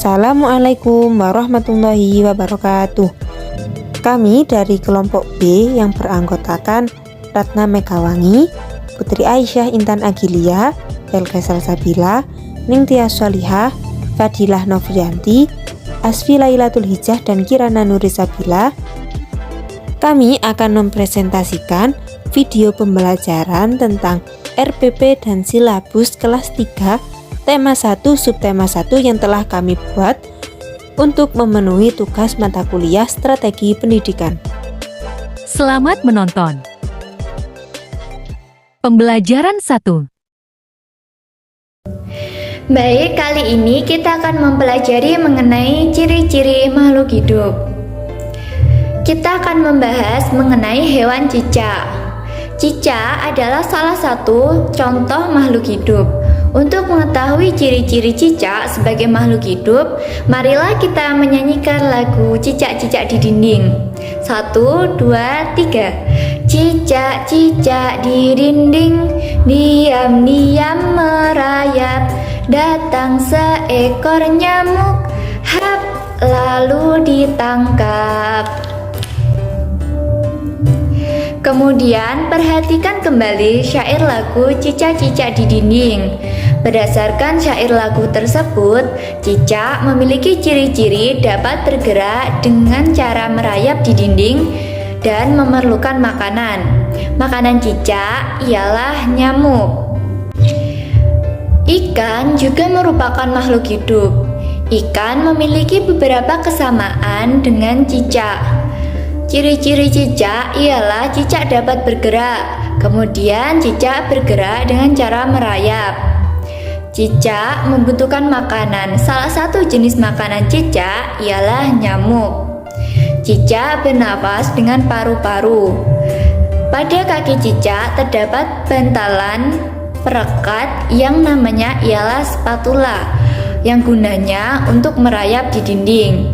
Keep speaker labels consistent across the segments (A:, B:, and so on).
A: Assalamualaikum warahmatullahi wabarakatuh. Kami dari kelompok B yang beranggotakan Ratna Megawangi, Putri Aisyah Intan Agilia, Elga Salsabila, Ningtyas Sholihah, Fadilah Novrianti, Asfi Lailatul Hijjah dan Kirana Nurisabila. Kami akan mempresentasikan video pembelajaran tentang RPP dan silabus kelas 3 tema 1 subtema 1 yang telah kami buat untuk memenuhi tugas mata kuliah strategi pendidikan.
B: Selamat menonton. Pembelajaran 1.
C: Baik, kali ini kita akan mempelajari mengenai ciri-ciri makhluk hidup. Kita akan membahas mengenai hewan cicak. Cicak adalah salah satu contoh makhluk hidup. Untuk mengetahui ciri-ciri cicak sebagai makhluk hidup, marilah kita menyanyikan lagu Cicak-cicak di Dinding. 1, 2, 3. Cicak-cicak di dinding, diam-diam merayap. Datang seekor nyamuk, hap, lalu ditangkap. Kemudian perhatikan kembali syair lagu Cicak-cicak di Dinding. Berdasarkan syair lagu tersebut, cicak memiliki ciri-ciri dapat bergerak dengan cara merayap di dinding dan memerlukan makanan. Makanan cicak ialah nyamuk. Ikan juga merupakan makhluk hidup. Ikan memiliki beberapa kesamaan dengan cicak. Ciri-ciri cicak ialah cicak dapat bergerak, kemudian cicak bergerak dengan cara merayap. Cicak membutuhkan makanan. Salah satu jenis makanan cicak ialah nyamuk. Cicak bernafas dengan paru-paru. Pada kaki cicak terdapat bantalan perekat yang namanya ialah spatula, yang gunanya untuk merayap di dinding.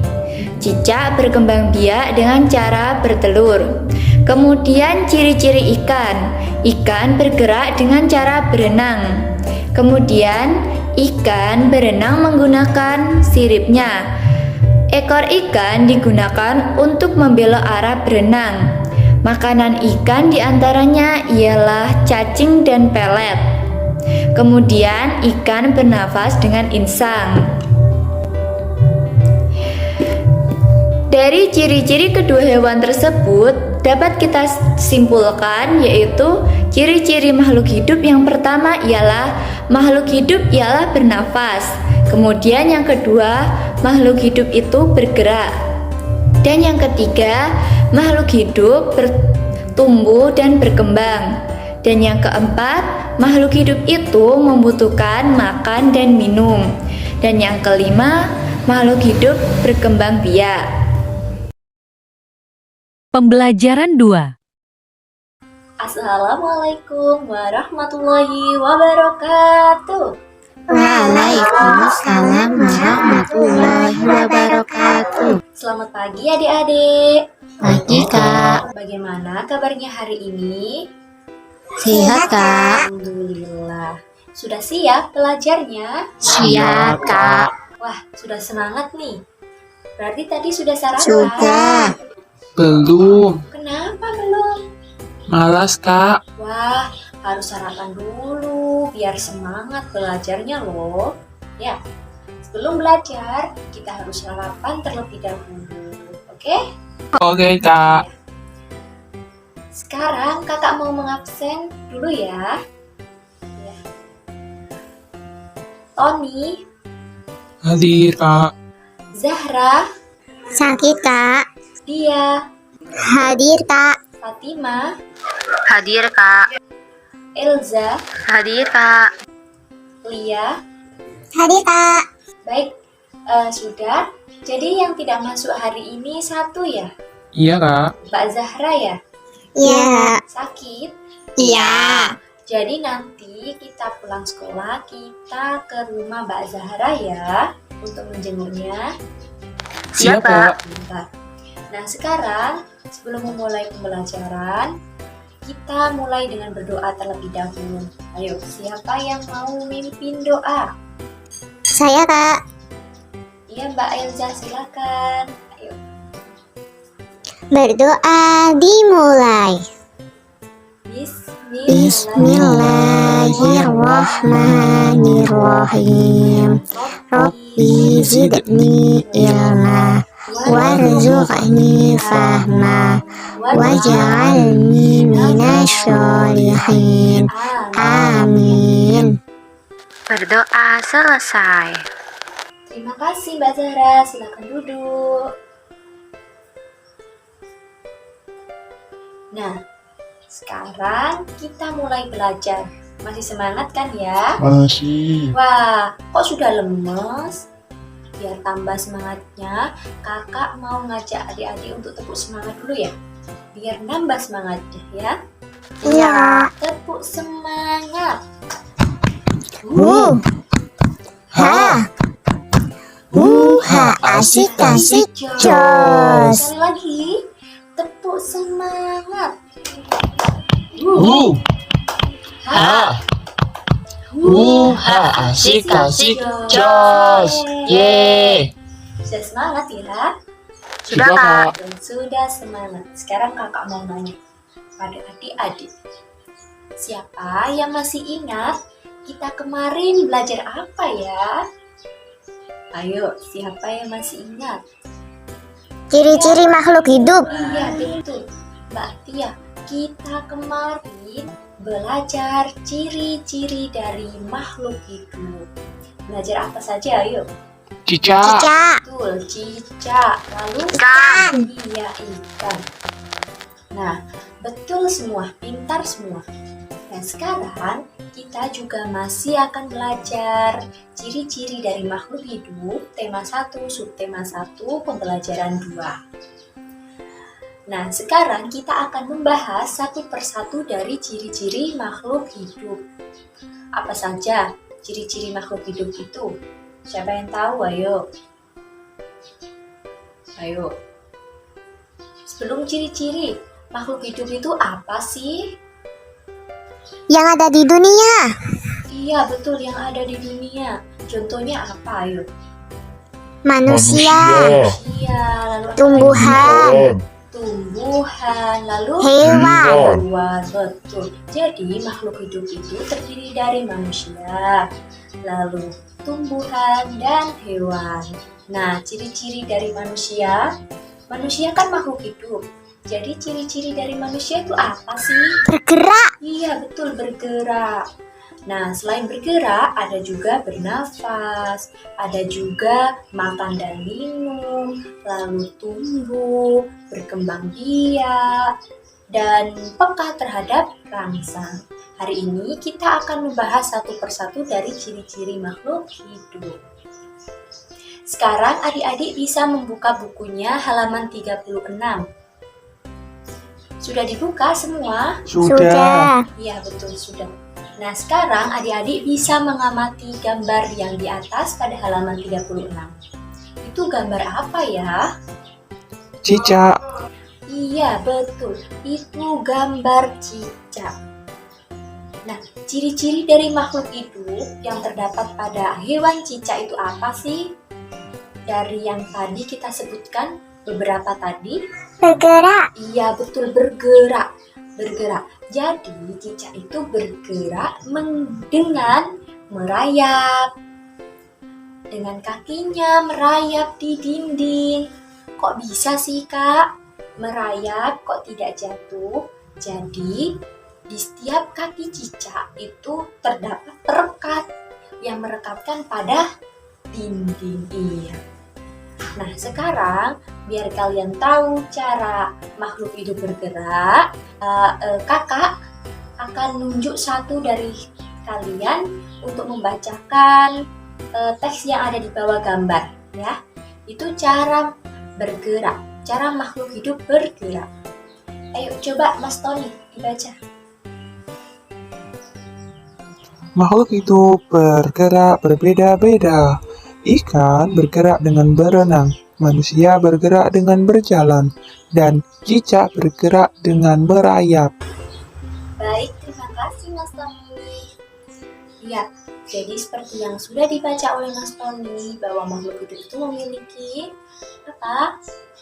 C: Cicak berkembang biak dengan cara bertelur. Kemudian ciri-ciri ikan. Ikan bergerak dengan cara berenang. Kemudian ikan berenang menggunakan siripnya. Ekor ikan digunakan untuk membelok arah berenang. Makanan ikan diantaranya ialah cacing dan pelet. Kemudian ikan bernafas dengan insang. Dari ciri-ciri kedua hewan tersebut dapat kita simpulkan, yaitu ciri-ciri makhluk hidup yang pertama ialah makhluk hidup ialah bernafas. Kemudian yang kedua, makhluk hidup itu bergerak. Dan yang ketiga, makhluk hidup bertumbuh dan berkembang. Dan yang keempat, makhluk hidup itu membutuhkan makan dan minum. Dan yang kelima, makhluk hidup berkembang biak.
B: Pembelajaran 2.
D: Assalamualaikum warahmatullahi wabarakatuh.
E: Waalaikumsalam warahmatullahi wabarakatuh.
D: Selamat pagi adik-adik.
E: Pagi Kak.
D: Bagaimana kabarnya hari ini?
E: Sehat Kak.
D: Alhamdulillah. Sudah siap belajarnya?
E: Siap Kak.
D: Wah, sudah semangat nih. Berarti tadi sudah sarapan?
E: Sudah.
F: Belum,
D: Kenapa belum?
F: malas Kak.
D: Wah, harus sarapan dulu biar semangat belajarnya loh. Ya, sebelum belajar kita harus sarapan terlebih dahulu. Oke?
F: Oke Kak.
D: Sekarang kakak mau mengabsen dulu ya. Tony,
F: Hadir Kak.
D: Zahra,
E: Sakit Kak.
D: Dia,
E: Hadir Kak.
D: Fatima,
E: Hadir Kak.
D: Elza,
E: Hadir Kak.
D: Lia.
E: Hadir Kak.
D: Baik, sudah. Jadi yang tidak masuk hari ini satu ya?
F: Iya Kak.
D: Mbak Zahra ya?
E: Iya.
D: Sakit?
E: Iya.
D: Jadi nanti kita pulang sekolah, kita ke rumah Mbak Zahra ya untuk menjenguknya.
F: Siap Kak.
D: Bentar. Nah sekarang sebelum memulai pembelajaran, kita mulai dengan berdoa terlebih dahulu. Ayo, siapa yang mau memimpin doa?
E: Saya Kak.
D: Iya Mbak Elza, silakan. Ayo.
E: Berdoa dimulai. Bismillahirrahmanirrahim. Rabbi zidni ilma warzuqni fahma waj'alni minasyolihin. Amin.
G: Berdoa selesai.
D: Terima kasih Mbak Zahra, silakan duduk. Nah, sekarang kita mulai belajar. Masih semangat kan ya?
F: Masih.
D: Wah, kok sudah lemes? Biar tambah semangatnya, kakak mau ngajak adik-adik untuk tepuk semangat dulu ya. Biar nambah semangatnya ya.
E: Iya.
D: Tepuk semangat.
E: Ha. Asik jos.
D: Sekali lagi, tepuk semangat.
F: Asik jos. Ye.
D: Sudah semangat ya?
G: Sudah, Kak.
D: Dan sudah semangat. Sekarang kakak mau nanya pada adik-adik. Siapa yang masih ingat kita kemarin belajar apa ya? Ayo, siapa yang masih ingat?
E: Ciri-ciri makhluk hidup.
D: Iya, betul. Mbak Tia, kita kemarin belajar ciri-ciri dari makhluk hidup. Belajar apa saja, ayo?
F: Cicak.
E: Cicak.
D: Betul, cicak. Lalu
G: Ikan.
D: Iya, ikan. Nah, betul semua, pintar semua. Dan sekarang kita juga masih akan belajar ciri-ciri dari makhluk hidup, tema 1, subtema 1, pembelajaran 2. Nah, sekarang kita akan membahas satu persatu dari ciri-ciri makhluk hidup. Apa saja ciri-ciri makhluk hidup itu? Siapa yang tahu? Ayo. Ayo. Sebelum ciri-ciri, makhluk hidup itu apa sih?
E: Yang ada di dunia.
D: Iya, betul, yang ada di dunia. Contohnya apa? Ayo.
E: Manusia.
D: Iya, lalu apa
E: Tumbuhan.
D: tumbuhan, lalu
E: Hewan.
D: hewan, betul. Jadi makhluk hidup itu terdiri dari manusia, lalu tumbuhan dan hewan. Nah, ciri-ciri dari manusia, manusia kan makhluk hidup. Jadi ciri-ciri dari manusia itu apa sih?
E: Bergerak.
D: Iya, betul, bergerak. Nah, selain bergerak, ada juga bernafas, ada juga makan dan minum, lalu tumbuh, berkembang biak, dan peka terhadap rangsang. Hari ini kita akan membahas satu persatu dari ciri-ciri makhluk hidup. Sekarang adik-adik bisa membuka bukunya halaman 36. Sudah dibuka semua?
E: Sudah.
D: Iya, betul, sudah. Nah, sekarang adik-adik bisa mengamati gambar yang di atas pada halaman 36. Itu gambar apa ya?
F: Cicak.
D: Iya, betul. Itu gambar cicak. Nah, ciri-ciri dari makhluk hidup yang terdapat pada hewan cicak itu apa sih? Dari yang tadi kita sebutkan, beberapa tadi.
E: Bergerak.
D: Iya, betul, bergerak. Bergerak. Jadi cicak itu bergerak dengan merayap. Dengan kakinya merayap di dinding. Kok bisa sih, Kak? Merayap kok tidak jatuh? Jadi di setiap kaki cicak itu terdapat perekat yang merekatkan pada dinding. Iya. Nah, sekarang biar kalian tahu cara makhluk hidup bergerak, kakak akan nunjuk satu dari kalian untuk membacakan teks yang ada di bawah gambar, ya. Itu cara bergerak, cara makhluk hidup bergerak. Ayo coba Mas Tony dibaca.
F: Makhluk hidup bergerak berbeda-beda. Ikan bergerak dengan berenang, manusia bergerak dengan berjalan, dan cicak bergerak dengan berayap.
D: Baik, terima kasih Mas Tony. Ya, Jadi seperti yang sudah dibaca oleh Mas Tony bahwa makhluk hidup itu memiliki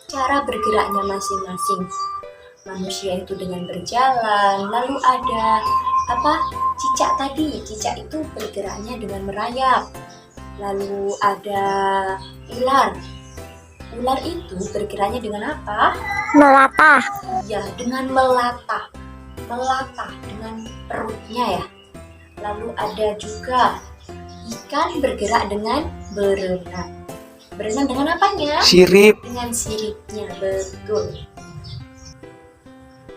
D: cara bergeraknya masing-masing. Manusia itu dengan berjalan, lalu ada cicak tadi. Cicak itu bergeraknya dengan merayap. Lalu ada ular. Ular itu bergeraknya dengan apa?
E: Melatah.
D: Ya, dengan melatah. Melatah dengan perutnya ya. Lalu ada juga ikan bergerak dengan berenang. Berenang dengan apanya?
F: Sirip.
D: Dengan siripnya, betul.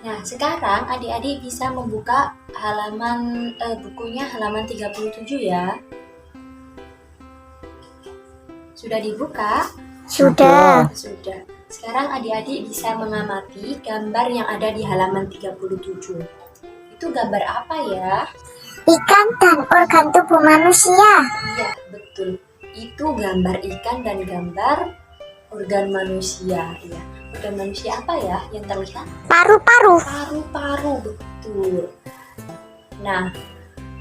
D: Nah, sekarang adik-adik bisa membuka halaman bukunya halaman 37 ya. Sudah dibuka?
E: Sudah.
D: Sudah. Sekarang adik-adik bisa mengamati gambar yang ada di halaman 37. Itu gambar apa ya?
E: Ikan dan organ tubuh manusia.
D: Iya, betul. Itu gambar ikan dan gambar organ manusia. Ya. Organ manusia apa ya yang terlihat?
E: Paru-paru.
D: Paru-paru, betul. Nah,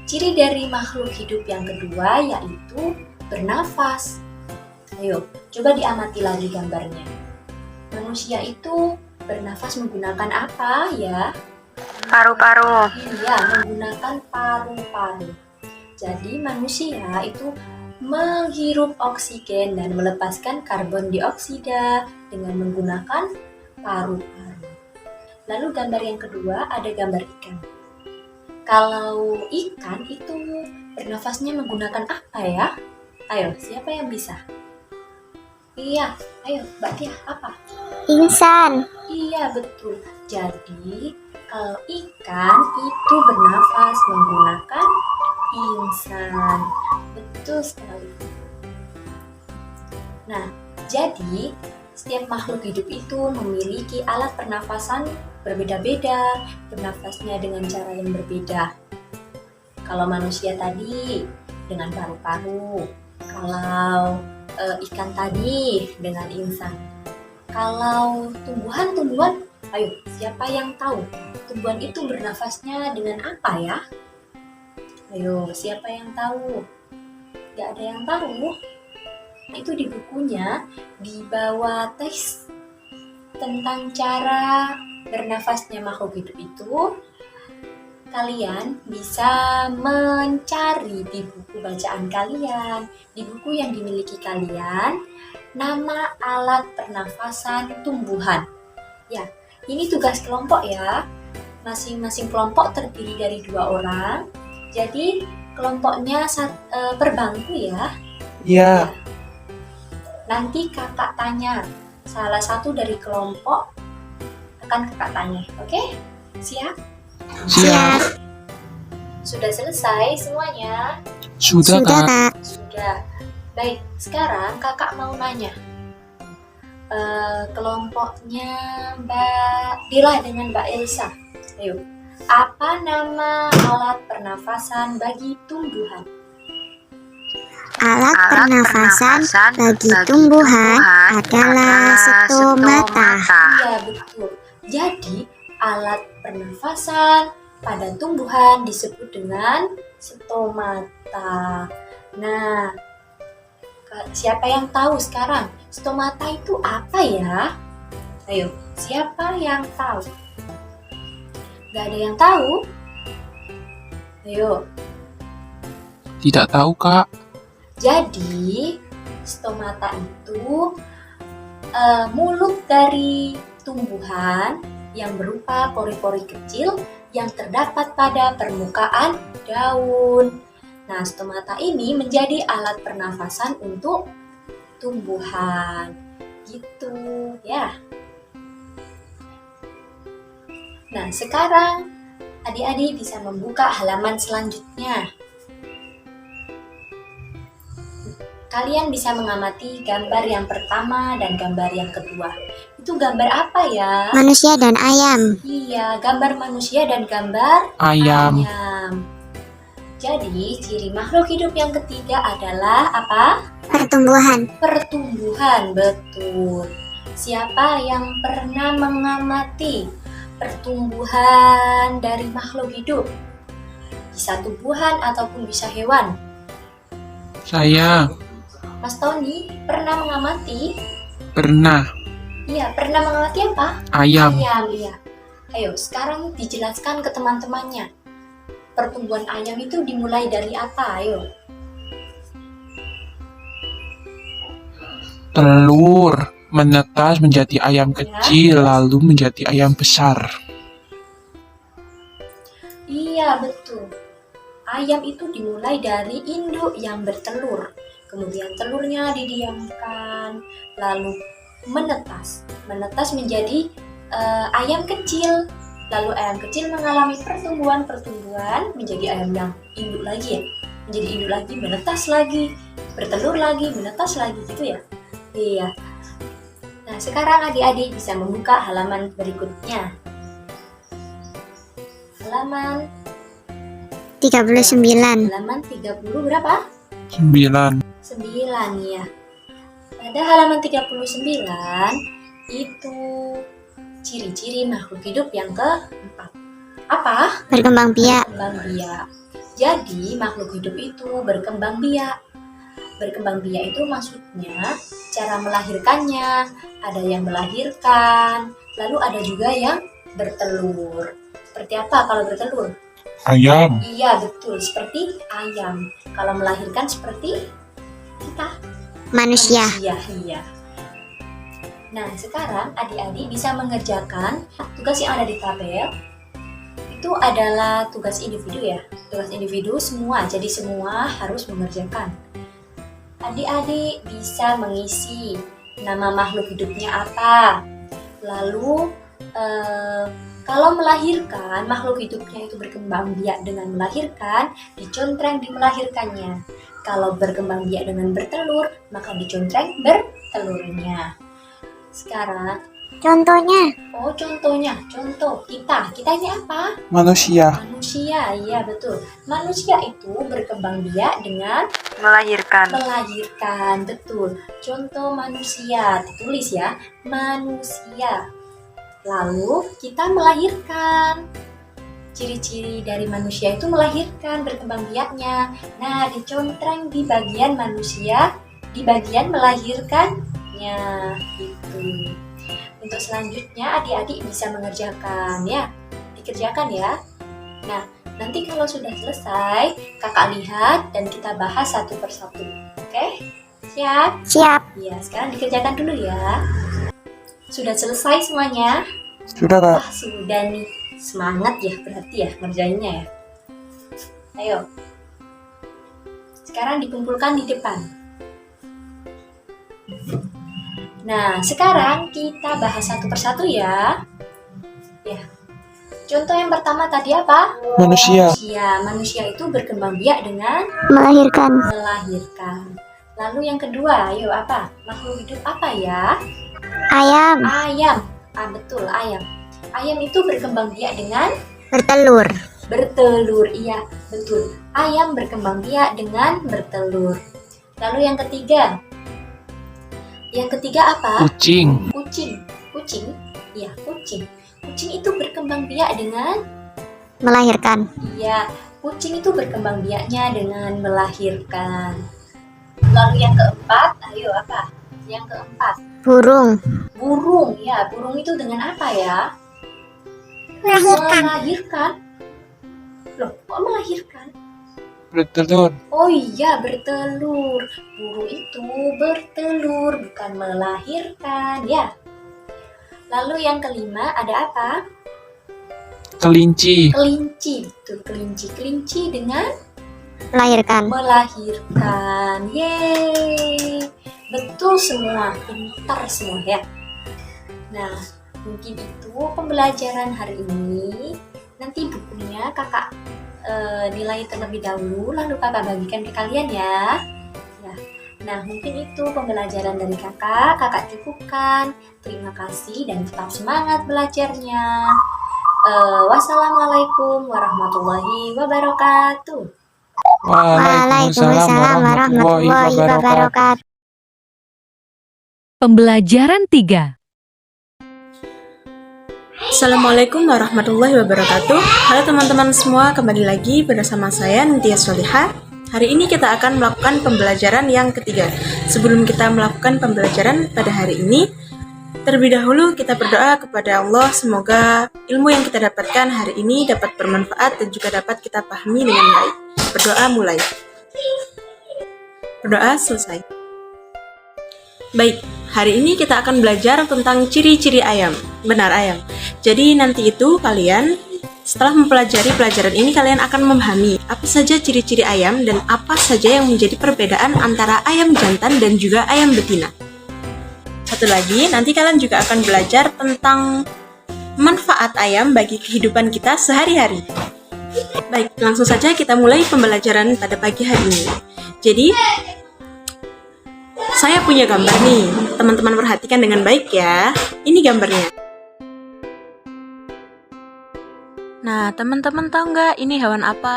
D: ciri dari makhluk hidup yang kedua yaitu bernafas. Ayo, coba diamati lagi gambarnya. Manusia itu bernafas menggunakan apa ya?
G: Paru-paru.
D: Iya, menggunakan paru-paru. Jadi manusia itu menghirup oksigen dan melepaskan karbon dioksida dengan menggunakan paru-paru. Lalu gambar yang kedua ada gambar ikan. Kalau ikan itu bernafasnya menggunakan apa ya? Ayo, siapa yang bisa? Iya, ayo Mbak Tia, apa?
E: Insan.
D: Iya, betul. Jadi, kalau ikan itu bernafas menggunakan insan. Betul sekali. Nah, jadi setiap makhluk hidup itu memiliki alat pernafasan berbeda-beda, bernafasnya dengan cara yang berbeda. Kalau manusia tadi dengan paru-paru, kalau ikan tadi dengan insan. Kalau tumbuhan, ayo siapa yang tahu tumbuhan itu bernafasnya dengan apa ya? Ayo siapa yang tahu? Gak ada yang tahu. Itu di bukunya dibawa teks tentang cara bernafasnya makhluk hidup itu. Kalian bisa mencari di buku bacaan kalian, di buku yang dimiliki kalian, nama alat pernafasan tumbuhan. Ya, ini tugas kelompok ya. Masing-masing kelompok terdiri dari 2 orang. Jadi kelompoknya per bangku ya.
F: Ya.
D: Nanti kakak tanya, salah satu dari kelompok akan kakak tanya. Oke? Siap?
F: Siap.
D: Sudah selesai semuanya?
F: Sudah, Kak.
E: Kak.
D: Sudah. Baik, sekarang kakak mau nanya. Kelompoknya Mbak Dila dengan Mbak Elsa. Ayo, apa nama alat pernafasan bagi tumbuhan?
E: Alat pernafasan bagi tumbuhan adalah stomata.
D: Iya, betul. Jadi, alat pernafasan pada tumbuhan disebut dengan stomata. Nah, siapa yang tahu sekarang stomata itu apa ya? Ayo, siapa yang tahu? Gak ada yang tahu? Ayo.
F: Tidak tahu, Kak.
D: Jadi, stomata itu mulut dari tumbuhan yang berupa pori-pori kecil yang terdapat pada permukaan daun. Nah, stomata ini menjadi alat pernafasan untuk tumbuhan. Gitu, ya. Nah, sekarang adik-adik bisa membuka halaman selanjutnya. Kalian bisa mengamati gambar yang pertama dan gambar yang kedua. Itu gambar apa ya?
E: Manusia dan ayam.
D: Iya, gambar manusia dan gambar
F: Ayam.
D: ayam. Jadi, ciri makhluk hidup yang ketiga adalah apa?
E: Pertumbuhan.
D: Pertumbuhan, betul. Siapa yang pernah mengamati pertumbuhan dari makhluk hidup? Bisa tumbuhan ataupun bisa hewan.
F: Saya
D: Mas Tony pernah mengamati?
F: pernah
D: Iya, pernah mengamati apa?
F: ayam.
D: Ayam, iya. Ayo, sekarang dijelaskan ke teman-temannya. Pertumbuhan ayam itu dimulai dari apa? Ayo.
F: Telur menetas menjadi ayam kecil, lalu menjadi ayam besar.
D: Iya, betul. Ayam itu dimulai dari induk yang bertelur. Kemudian telurnya didiamkan, lalu menetas. Menetas menjadi ayam kecil. Lalu ayam kecil mengalami pertumbuhan menjadi ayam yang induk lagi ya. Menjadi induk lagi, menetas lagi, bertelur lagi, menetas lagi gitu ya. Iya. Nah, sekarang adik-adik bisa membuka halaman berikutnya. Halaman
E: 39.
D: Halaman 30 berapa?
F: 9.
D: 9 ya. Pada halaman 39 itu ciri-ciri makhluk hidup yang keempat. Apa?
E: Berkembang biak.
D: Berkembang biak. Jadi makhluk hidup itu berkembang biak. Berkembang biak itu maksudnya cara melahirkannya. Ada yang melahirkan, lalu ada juga yang bertelur. Seperti apa kalau bertelur?
F: Ayam.
D: Iya betul, seperti ayam. Kalau melahirkan seperti kita
E: Manusia.
D: Iya. Nah, sekarang adik-adik bisa mengerjakan tugas yang ada di tabel. Itu adalah tugas individu ya. Tugas individu semua, jadi semua harus mengerjakan. Adik-adik bisa mengisi nama makhluk hidupnya apa. Lalu kalau melahirkan, makhluk hidupnya itu berkembang biak dengan melahirkan, dicontreng di melahirkannya. Kalau berkembang biak dengan bertelur, maka dicontreng bertelurnya. Sekarang,
E: Contohnya,
D: contoh kita ini apa?
F: Manusia.
D: Manusia, iya betul. Manusia itu berkembang biak dengan
G: Melahirkan.
D: betul. Contoh manusia, ditulis ya, manusia. Lalu kita melahirkan. Ciri-ciri dari manusia itu melahirkan, berkembang biaknya. Nah, dicontreng di bagian manusia, di bagian melahirkannya. Gitu. Untuk selanjutnya adik-adik bisa mengerjakan ya. Dikerjakan ya. Nah, nanti kalau sudah selesai, kakak lihat dan kita bahas satu persatu. Oke? Siap?
E: siap.
D: Ya, sekarang dikerjakan dulu ya. Sudah selesai semuanya?
F: Sudah, Kak.
D: Sudah nih. Semangat ya berarti ya ngerjainnya ya. Ayo. Sekarang dikumpulkan di depan. Nah, sekarang kita bahas satu persatu ya. Ya. Contoh yang pertama tadi apa?
F: Manusia.
D: Manusia itu berkembang biak dengan
E: Melahirkan.
D: melahirkan. Lalu yang kedua, ayo apa? Makhluk hidup apa ya?
E: Ayam.
D: Ayam. Betul, ayam. Ayam itu berkembang biak dengan
E: Bertelur.
D: bertelur. Iya, betul. Ayam berkembang biak dengan bertelur. Lalu yang ketiga. Yang ketiga apa?
F: Kucing.
D: Kucing. Iya, kucing. Kucing itu berkembang biak dengan
E: Melahirkan.
D: iya, kucing itu berkembang biaknya dengan melahirkan. Lalu yang keempat, ayo apa? Yang keempat,
E: Burung.
D: burung. Ya, burung itu dengan apa ya?
E: Melahirkan.
D: Melahirkan. Loh, kok melahirkan?
F: Bertelur.
D: Oh iya, bertelur. Burung itu bertelur, bukan melahirkan, ya. Lalu yang kelima ada apa?
F: Kelinci.
D: Kelinci, betul, kelinci. Kelinci dengan
E: Melahirkan.
D: melahirkan. Yeay, betul semua, pintar semua ya. Nah, mungkin itu pembelajaran hari ini. Nanti bukunya kakak nilai terlebih dahulu, lalu kakak bagikan ke kalian ya. Nah, mungkin itu pembelajaran dari kakak cukupkan. Terima kasih dan tetap semangat belajarnya. Wassalamualaikum warahmatullahi wabarakatuh.
E: Waalaikumsalam warahmatullahi wabarakatuh.
B: Pembelajaran 3.
H: Assalamualaikum warahmatullahi wabarakatuh. Halo teman-teman semua, kembali lagi bersama saya Nintia Solihah.
A: Hari ini kita akan melakukan pembelajaran yang ketiga. Sebelum kita melakukan pembelajaran pada hari ini, terlebih dahulu kita berdoa kepada Allah semoga ilmu yang kita dapatkan hari ini dapat bermanfaat dan juga dapat kita pahami dengan baik. Berdoa mulai. Berdoa selesai. Baik, hari ini kita akan belajar tentang ciri-ciri ayam. Benar, ayam. Jadi nanti itu kalian setelah mempelajari pelajaran ini kalian akan memahami apa saja ciri-ciri ayam dan apa saja yang menjadi perbedaan antara ayam jantan dan juga ayam betina. Satu lagi, nanti kalian juga akan belajar tentang manfaat ayam bagi kehidupan kita sehari-hari. Baik, langsung saja kita mulai pembelajaran pada pagi hari ini. Jadi, saya punya gambar nih, teman-teman perhatikan dengan baik ya. Ini gambarnya. Nah, teman-teman tahu nggak ini hewan apa?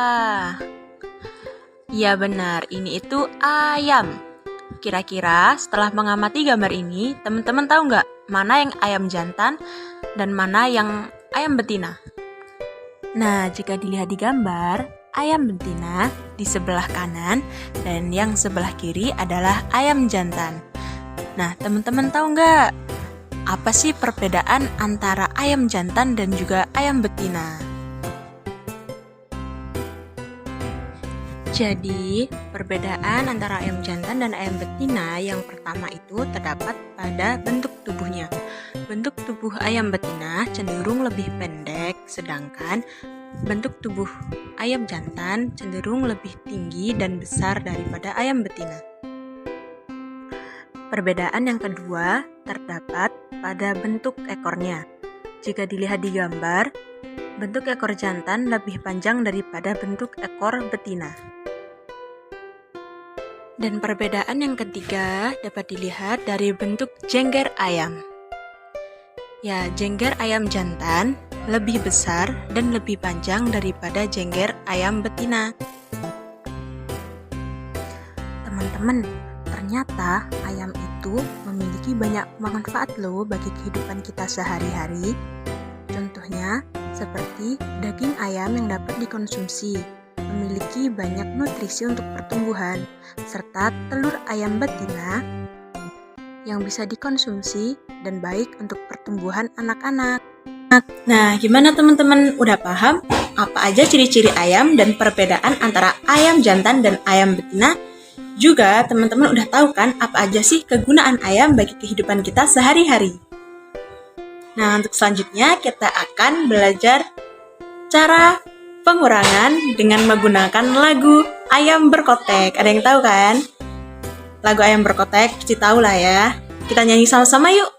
A: Ya benar, ini itu ayam. Kira-kira setelah mengamati gambar ini, teman-teman tahu nggak mana yang ayam jantan dan mana yang ayam betina? Nah, jika dilihat di gambar, ayam betina di sebelah kanan dan yang sebelah kiri adalah ayam jantan. Nah, teman-teman tahu nggak apa sih perbedaan antara ayam jantan dan juga ayam betina? Jadi, perbedaan antara ayam jantan dan ayam betina yang pertama itu terdapat pada bentuk tubuhnya. Bentuk tubuh ayam betina cenderung lebih pendek, sedangkan bentuk tubuh ayam jantan cenderung lebih tinggi dan besar daripada ayam betina. Perbedaan yang kedua terdapat pada bentuk ekornya. Jika dilihat di gambar, bentuk ekor jantan lebih panjang daripada bentuk ekor betina. Dan perbedaan yang ketiga dapat dilihat dari bentuk jengger ayam. Ya, jengger ayam jantan lebih besar dan lebih panjang daripada jengger ayam betina. Teman-teman, ternyata ayam itu memiliki banyak manfaat loh bagi kehidupan kita sehari-hari. Contohnya, seperti daging ayam yang dapat dikonsumsi, memiliki banyak nutrisi untuk pertumbuhan, serta telur ayam betina yang bisa dikonsumsi dan baik untuk pertumbuhan anak-anak. Nah, gimana teman-teman? Udah paham apa aja ciri-ciri ayam dan perbedaan antara ayam jantan dan ayam betina? Juga teman-teman udah tahu kan apa aja sih kegunaan ayam bagi kehidupan kita sehari-hari? Nah, untuk selanjutnya kita akan belajar cara pengurangan dengan menggunakan lagu Ayam Berkotek. Ada yang tahu kan? Lagu Ayam Berkotek pasti tahu lah ya. Kita nyanyi sama-sama yuk.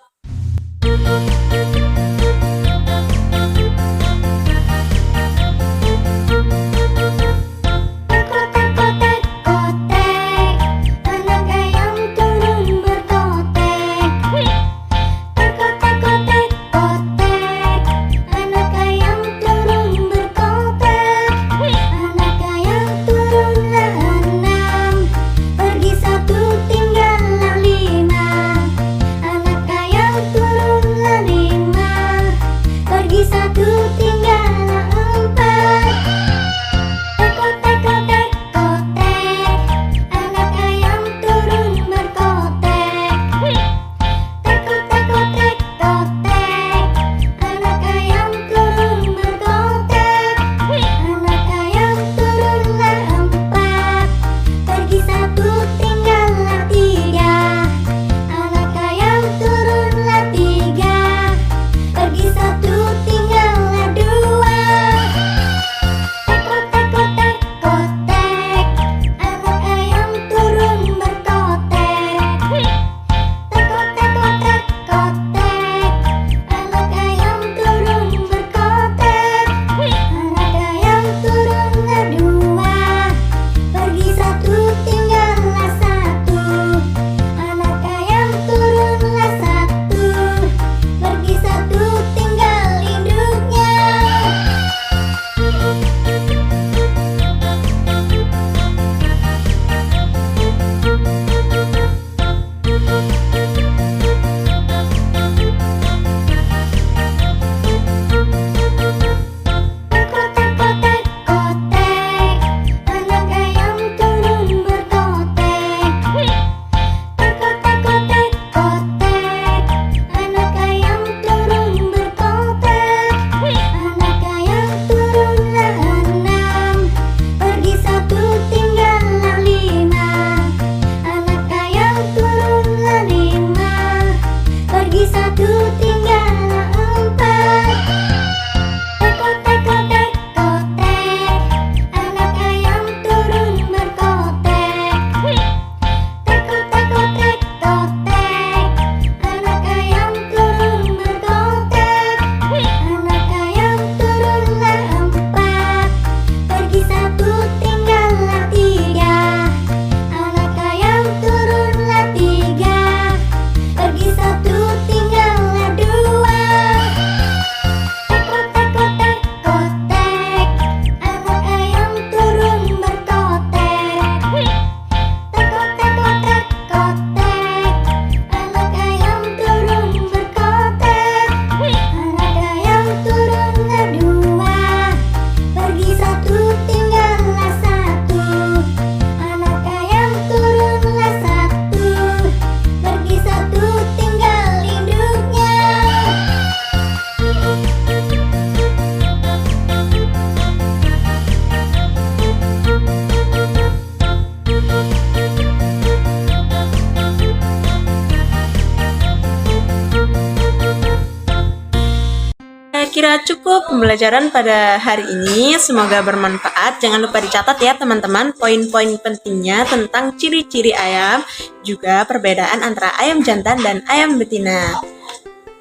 H: sudah cukup pembelajaran pada hari ini. Semoga bermanfaat. Jangan lupa dicatat ya teman-teman poin-poin pentingnya tentang ciri-ciri ayam, juga perbedaan antara ayam jantan dan ayam betina.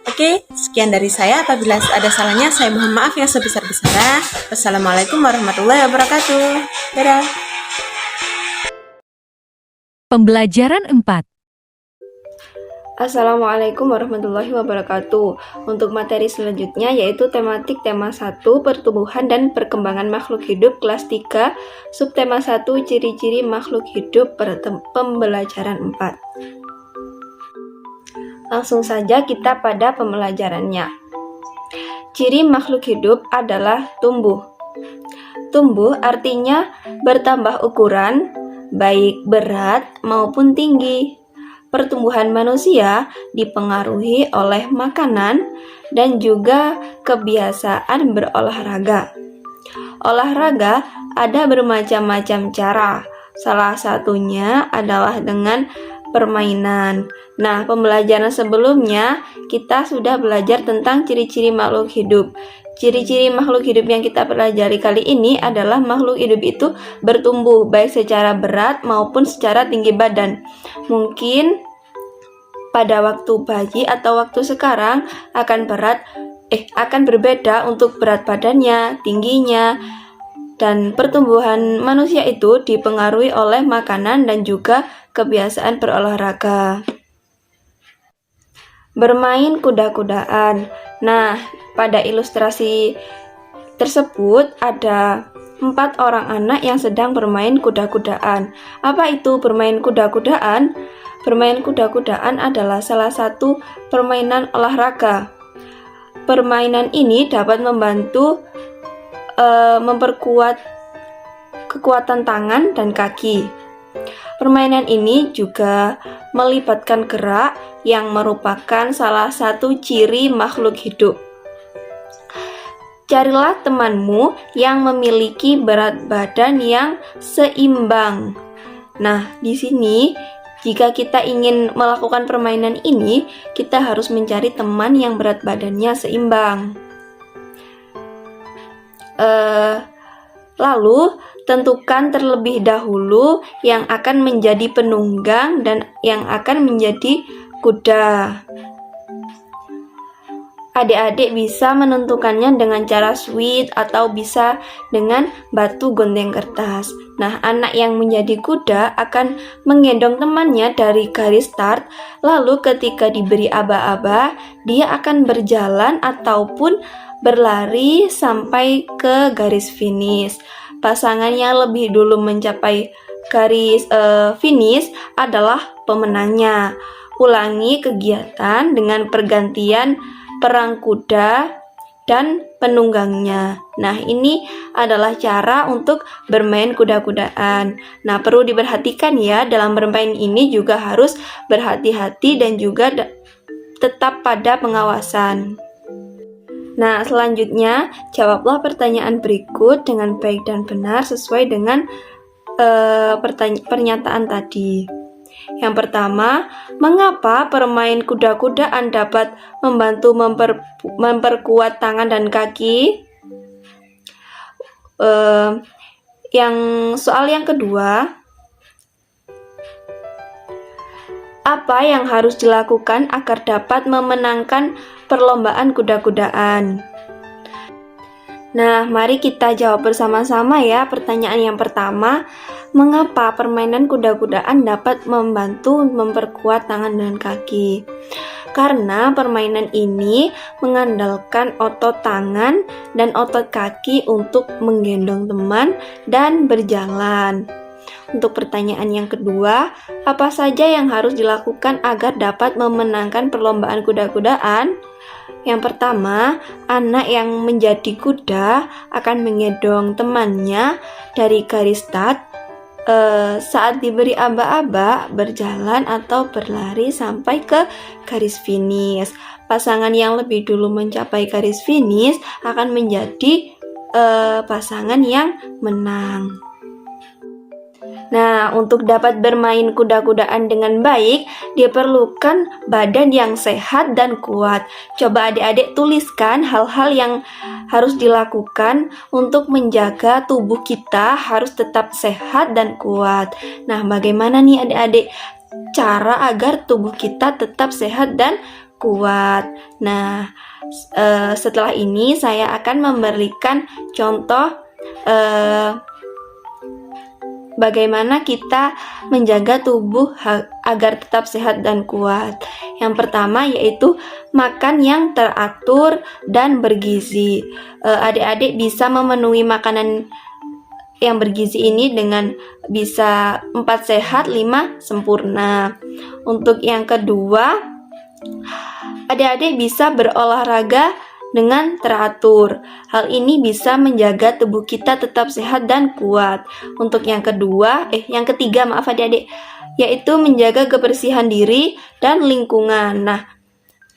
H: Oke, sekian dari saya. Apabila ada salahnya, saya mohon maaf yang sebesar-besarnya. Wassalamualaikum warahmatullahi wabarakatuh. Dadah.
B: Pembelajaran 4.
I: Assalamualaikum warahmatullahi wabarakatuh. Untuk materi selanjutnya yaitu tematik tema 1 pertumbuhan dan perkembangan makhluk hidup kelas 3, subtema 1 ciri-ciri makhluk hidup pembelajaran 4. Langsung saja kita pada pembelajarannya. Ciri makhluk hidup adalah tumbuh. Tumbuh artinya bertambah ukuran, baik berat maupun tinggi. Pertumbuhan manusia dipengaruhi oleh makanan dan juga kebiasaan berolahraga. Olahraga ada bermacam-macam cara. Salah satunya adalah dengan permainan. Nah, pembelajaran sebelumnya kita sudah belajar tentang ciri-ciri makhluk hidup. Ciri-ciri makhluk hidup yang kita pelajari kali ini adalah makhluk hidup itu bertumbuh baik secara berat maupun secara tinggi badan. Mungkin pada waktu bayi atau waktu sekarang akan berbeda untuk berat badannya, tingginya, dan pertumbuhan manusia itu dipengaruhi oleh makanan dan juga kebiasaan berolahraga. Bermain kuda-kudaan. Nah, pada ilustrasi tersebut ada 4 orang anak yang sedang bermain kuda-kudaan. Apa itu bermain kuda-kudaan? Bermain kuda-kudaan adalah salah satu permainan olahraga. Permainan ini dapat membantu memperkuat kekuatan tangan dan kaki. Permainan ini juga melibatkan gerak yang merupakan salah satu ciri makhluk hidup. Carilah temanmu yang memiliki berat badan yang seimbang. Nah, di sini jika kita ingin melakukan permainan ini, kita harus mencari teman yang berat badannya seimbang. Lalu tentukan terlebih dahulu yang akan menjadi penunggang dan yang akan menjadi kuda. Adik-adik bisa menentukannya dengan cara sweet atau bisa dengan batu gunting kertas. Nah, anak yang menjadi kuda akan menggendong temannya dari garis start, lalu ketika diberi aba-aba, dia akan berjalan ataupun berlari sampai ke garis finish. Pasangan yang lebih dulu mencapai garis finish adalah pemenangnya. Ulangi kegiatan dengan pergantian perang kuda dan penunggangnya. Nah, ini adalah cara untuk bermain kuda-kudaan. Nah, perlu diperhatikan ya, dalam bermain ini juga harus berhati-hati dan juga tetap pada pengawasan. Nah, selanjutnya jawablah pertanyaan berikut dengan baik dan benar sesuai dengan pernyataan tadi. Yang pertama, mengapa bermain kuda-kudaan dapat membantu memperkuat tangan dan kaki? Soal yang kedua, apa yang harus dilakukan agar dapat memenangkan perlombaan kuda-kudaan? Nah, mari kita jawab bersama-sama ya pertanyaan yang pertama. Mengapa permainan kuda-kudaan dapat membantu memperkuat tangan dan kaki? Karena permainan ini mengandalkan otot tangan dan otot kaki untuk menggendong teman dan berjalan. Untuk pertanyaan yang kedua, apa saja yang harus dilakukan agar dapat memenangkan perlombaan kuda-kudaan? Yang pertama, anak yang menjadi kuda akan menggendong temannya dari garis start saat diberi aba-aba, berjalan atau berlari sampai ke garis finish. Pasangan yang lebih dulu mencapai garis finish akan menjadi pasangan yang menang. Nah, untuk dapat bermain kuda-kudaan dengan baik, diperlukan badan yang sehat dan kuat. Coba adik-adik tuliskan hal-hal yang harus dilakukan untuk menjaga tubuh kita harus tetap sehat dan kuat. Nah, bagaimana nih adik-adik cara agar tubuh kita tetap sehat dan kuat? Nah, setelah ini saya akan memberikan contoh bagaimana kita menjaga tubuh agar tetap sehat dan kuat. Yang pertama yaitu makan yang teratur dan bergizi. Adik-adik bisa memenuhi makanan yang bergizi ini dengan bisa 4 sehat, 5 sempurna. Untuk yang kedua, adik-adik bisa berolahraga dengan teratur. Hal ini bisa menjaga tubuh kita tetap sehat dan kuat. Untuk yang ketiga, adik-adik, yaitu menjaga kebersihan diri dan lingkungan. Nah,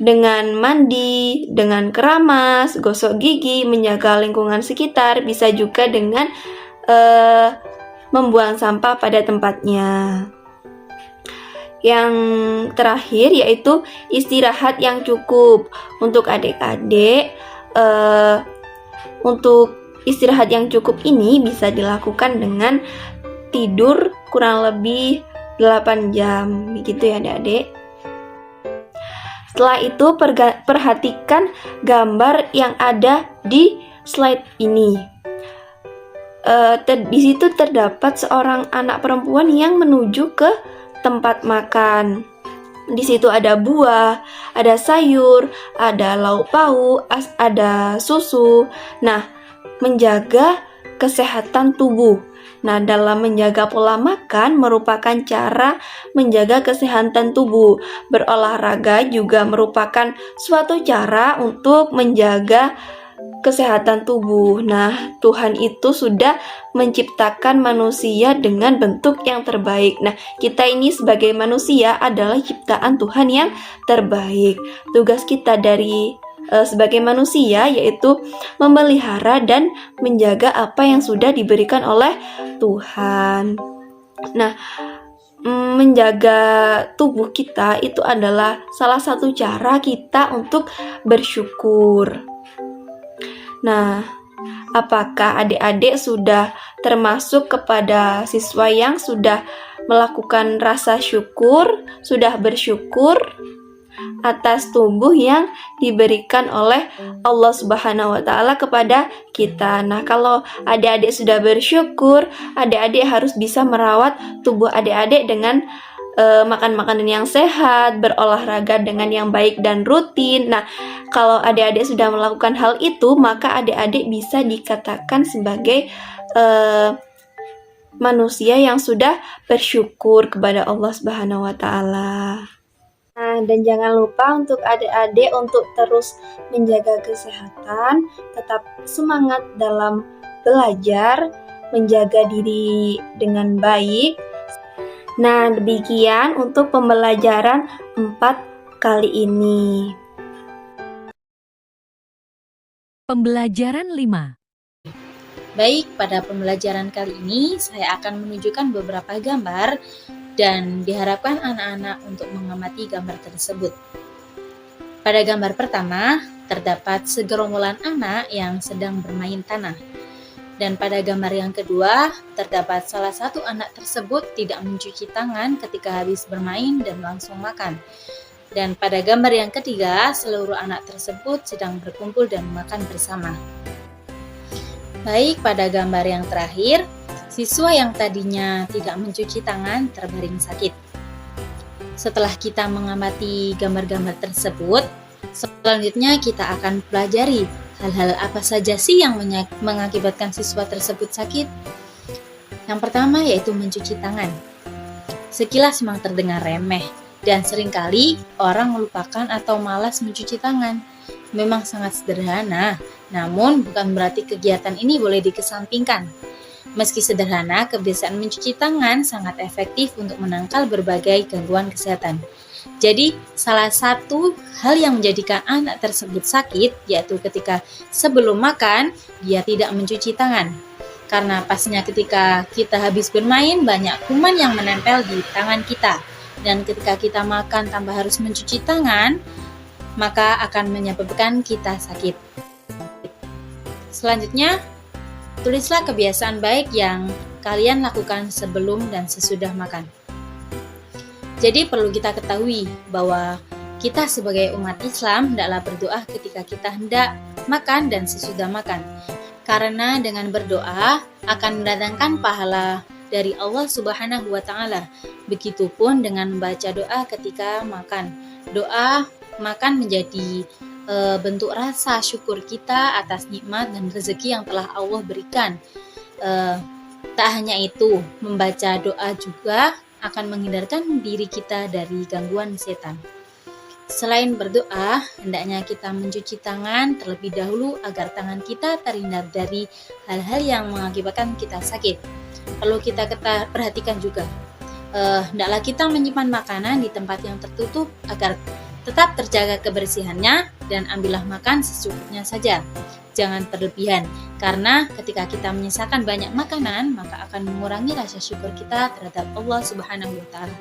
I: dengan mandi, dengan keramas, gosok gigi, menjaga lingkungan sekitar, bisa juga dengan membuang sampah pada tempatnya. Yang terakhir yaitu istirahat yang cukup. Untuk adik-adik, untuk istirahat yang cukup ini bisa dilakukan dengan tidur kurang lebih 8 jam. Begitu ya adik-adik. Setelah itu perhatikan gambar yang ada di slide ini. Di situ terdapat seorang anak perempuan yang menuju ke tempat makan. Di situ ada buah, ada sayur, ada lauk pauk, ada susu. Nah, menjaga kesehatan tubuh. Nah, dalam menjaga pola makan merupakan cara menjaga kesehatan tubuh. Berolahraga juga merupakan suatu cara untuk menjaga kesehatan tubuh. Nah, Tuhan itu sudah menciptakan manusia dengan bentuk yang terbaik. Nah, kita ini sebagai manusia adalah ciptaan Tuhan yang terbaik. Tugas kita sebagai manusia yaitu memelihara dan menjaga apa yang sudah diberikan oleh Tuhan. Nah, menjaga tubuh kita itu adalah salah satu cara kita untuk bersyukur. Nah, apakah adik-adik sudah termasuk kepada siswa yang sudah melakukan rasa syukur, sudah bersyukur atas tubuh yang diberikan oleh Allah Subhanahu wa Ta'ala kepada kita? Nah, kalau adik-adik sudah bersyukur, adik-adik harus bisa merawat tubuh adik-adik dengan makan makanan yang sehat, berolahraga dengan yang baik dan rutin. Nah, kalau adik-adik sudah melakukan hal itu, maka adik-adik bisa dikatakan sebagai manusia yang sudah bersyukur kepada Allah Subhanahu wa Ta'ala. Nah, dan jangan lupa untuk adik-adik untuk terus menjaga kesehatan, tetap semangat dalam belajar, menjaga diri dengan baik. Nah, demikian untuk pembelajaran 4 kali ini.
B: Pembelajaran 5.
J: Baik, pada pembelajaran kali ini saya akan menunjukkan beberapa gambar dan diharapkan anak-anak untuk mengamati gambar tersebut. Pada gambar pertama, terdapat segerombolan anak yang sedang bermain tanah. Dan pada gambar yang kedua, terdapat salah satu anak tersebut tidak mencuci tangan ketika habis bermain dan langsung makan. Dan pada gambar yang ketiga, seluruh anak tersebut sedang berkumpul dan makan bersama. Baik, pada gambar yang terakhir, siswa yang tadinya tidak mencuci tangan terbaring sakit. Setelah kita mengamati gambar-gambar tersebut, selanjutnya kita akan pelajari hal-hal apa saja sih yang mengakibatkan siswa tersebut sakit. Yang pertama yaitu mencuci tangan. Sekilas memang terdengar remeh, dan seringkali orang melupakan atau malas mencuci tangan. Memang sangat sederhana, namun bukan berarti kegiatan ini boleh dikesampingkan. Meski sederhana, kebiasaan mencuci tangan sangat efektif untuk menangkal berbagai gangguan kesehatan. Jadi, salah satu hal yang menjadikan anak tersebut sakit yaitu ketika sebelum makan dia tidak mencuci tangan. Karena pastinya ketika kita habis bermain, banyak kuman yang menempel di tangan kita. Dan ketika kita makan tanpa harus mencuci tangan, maka akan menyebabkan kita sakit. Selanjutnya, tulislah kebiasaan baik yang kalian lakukan sebelum dan sesudah makan. Jadi perlu kita ketahui bahwa kita sebagai umat Islam hendaklah berdoa ketika kita hendak makan dan sesudah makan. Karena dengan berdoa akan mendatangkan pahala dari Allah Subhanahu wa Ta'ala. Begitupun dengan membaca doa ketika makan. Doa makan menjadi bentuk rasa syukur kita atas nikmat dan rezeki yang telah Allah berikan. Tak hanya itu, membaca doa juga akan menghindarkan diri kita dari gangguan setan. Selain berdoa, hendaknya kita mencuci tangan terlebih dahulu agar tangan kita terhindar dari hal-hal yang mengakibatkan kita sakit. Perlu kita perhatikan juga, hendaklah kita menyimpan makanan di tempat yang tertutup agar tetap terjaga kebersihannya, dan ambillah makan secukupnya saja. Jangan berlebihan, karena ketika kita menyisakan banyak makanan, maka akan mengurangi rasa syukur kita terhadap Allah Subhanahu wa Ta'ala.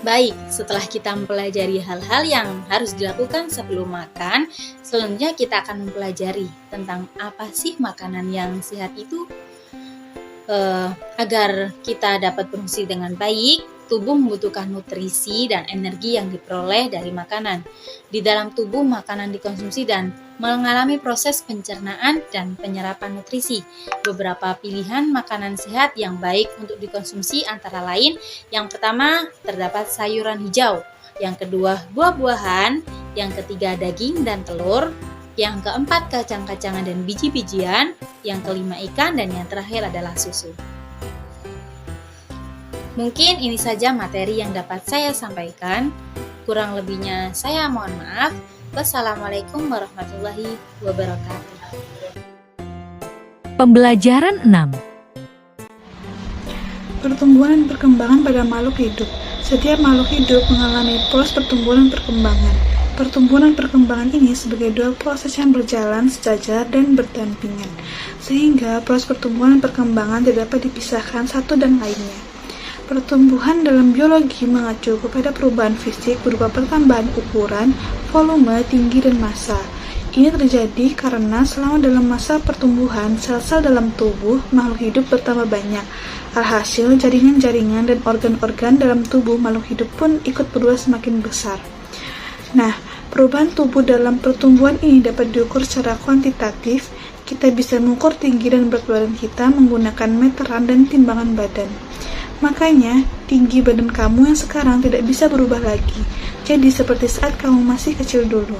J: Baik, setelah kita mempelajari hal-hal yang harus dilakukan sebelum makan, selanjutnya kita akan mempelajari tentang apa sih makanan yang sehat itu. Agar kita dapat berfungsi dengan baik, tubuh membutuhkan nutrisi dan energi yang diperoleh dari makanan. Di dalam tubuh, makanan dikonsumsi dan mengalami proses pencernaan dan penyerapan nutrisi. Beberapa pilihan makanan sehat yang baik untuk dikonsumsi antara lain, yang pertama terdapat sayuran hijau, yang kedua buah-buahan, yang ketiga daging dan telur, yang keempat kacang-kacangan dan biji-bijian, yang kelima ikan, dan yang terakhir adalah susu. Mungkin ini saja materi yang dapat saya sampaikan. Kurang lebihnya saya mohon maaf. Wassalamualaikum warahmatullahi wabarakatuh.
B: Pembelajaran 6.
K: Pertumbuhan dan perkembangan pada makhluk hidup. Setiap makhluk hidup mengalami proses pertumbuhan dan perkembangan. Pertumbuhan dan perkembangan ini sebagai dua proses yang berjalan sejajar dan berdampingan, sehingga proses pertumbuhan dan perkembangan tidak dapat dipisahkan satu dan lainnya. Pertumbuhan dalam biologi mengacu kepada perubahan fisik berupa pertambahan ukuran, volume, tinggi, dan massa. Ini terjadi karena selama dalam masa pertumbuhan, sel-sel dalam tubuh makhluk hidup bertambah banyak. Alhasil, jaringan-jaringan dan organ-organ dalam tubuh makhluk hidup pun ikut berubah semakin besar. Nah, perubahan tubuh dalam pertumbuhan ini dapat diukur secara kuantitatif. Kita bisa mengukur tinggi dan berat badan kita menggunakan meteran dan timbangan badan. Makanya, tinggi badan kamu yang sekarang tidak bisa berubah lagi, jadi seperti saat kamu masih kecil dulu.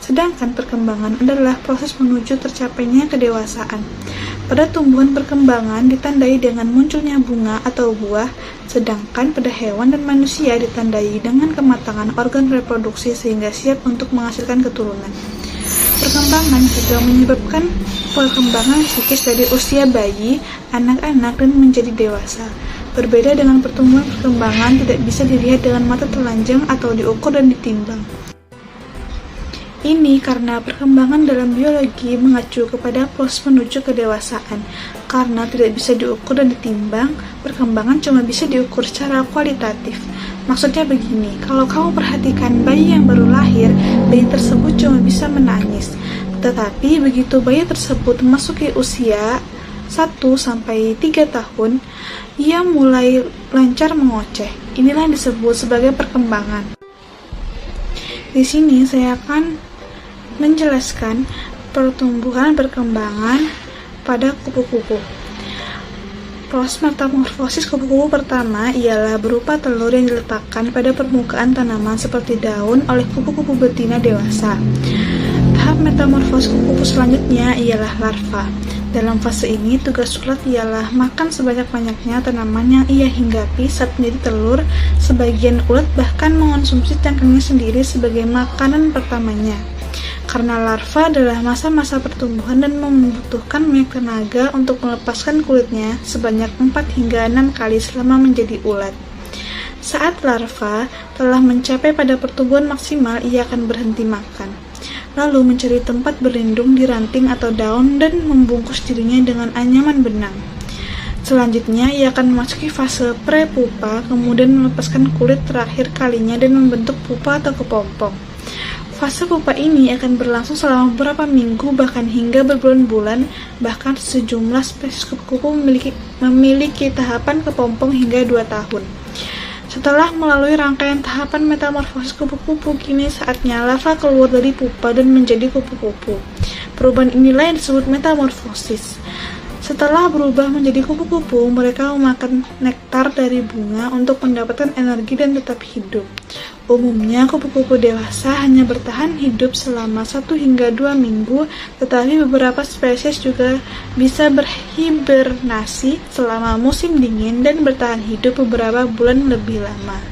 K: Sedangkan perkembangan adalah proses menuju tercapainya kedewasaan. Pada tumbuhan perkembangan ditandai dengan munculnya bunga atau buah, sedangkan pada hewan dan manusia ditandai dengan kematangan organ reproduksi sehingga siap untuk menghasilkan keturunan. Perkembangan juga menyebabkan perkembangan psikis dari usia bayi, anak-anak, dan menjadi dewasa. Berbeda dengan pertumbuhan perkembangan tidak bisa dilihat dengan mata telanjang atau diukur dan ditimbang. Ini karena perkembangan dalam biologi mengacu kepada proses menuju kedewasaan. Karena tidak bisa diukur dan ditimbang, perkembangan cuma bisa diukur secara kualitatif. Maksudnya begini, kalau kamu perhatikan bayi yang baru lahir, bayi tersebut cuma bisa menangis. Tetapi begitu bayi tersebut memasuki usia 1-3 tahun, ia mulai lancar mengoceh. Inilah yang disebut sebagai perkembangan. Di sini saya akan menjelaskan pertumbuhan perkembangan pada kupu-kupu. Proses metamorfosis kupu-kupu pertama ialah berupa telur yang diletakkan pada permukaan tanaman seperti daun oleh kupu-kupu betina dewasa. Tahap metamorfosis kupu-kupu selanjutnya ialah larva. Dalam fase ini, tugas ulat ialah makan sebanyak-banyaknya tanaman yang ia hinggapi saat menjadi telur. Sebagian ulat bahkan mengonsumsi cangkangnya sendiri sebagai makanan pertamanya. Karena larva adalah masa-masa pertumbuhan dan membutuhkan banyak tenaga untuk melepaskan kulitnya sebanyak 4 hingga 6 kali selama menjadi ulat. Saat larva telah mencapai pada pertumbuhan maksimal, ia akan berhenti makan. lalu mencari tempat berlindung di ranting atau daun dan membungkus dirinya dengan anyaman benang. Selanjutnya, ia akan memasuki fase prepupa, kemudian melepaskan kulit terakhir kalinya dan membentuk pupa atau kepompong. Fase pupa ini akan berlangsung selama beberapa minggu, bahkan hingga berbulan-bulan. Bahkan sejumlah spesies kupu-kupu memiliki tahapan kepompong hingga 2 tahun. Setelah melalui rangkaian tahapan metamorfosis kupu-kupu, kini saatnya larva keluar dari pupa dan menjadi kupu-kupu. Perubahan inilah yang disebut metamorfosis. Setelah berubah menjadi kupu-kupu, mereka memakan nektar dari bunga untuk mendapatkan energi dan tetap hidup. Umumnya, kupu-kupu dewasa hanya bertahan hidup selama 1 hingga 2 minggu, tetapi beberapa spesies juga bisa berhibernasi selama musim dingin dan bertahan hidup beberapa bulan lebih lama.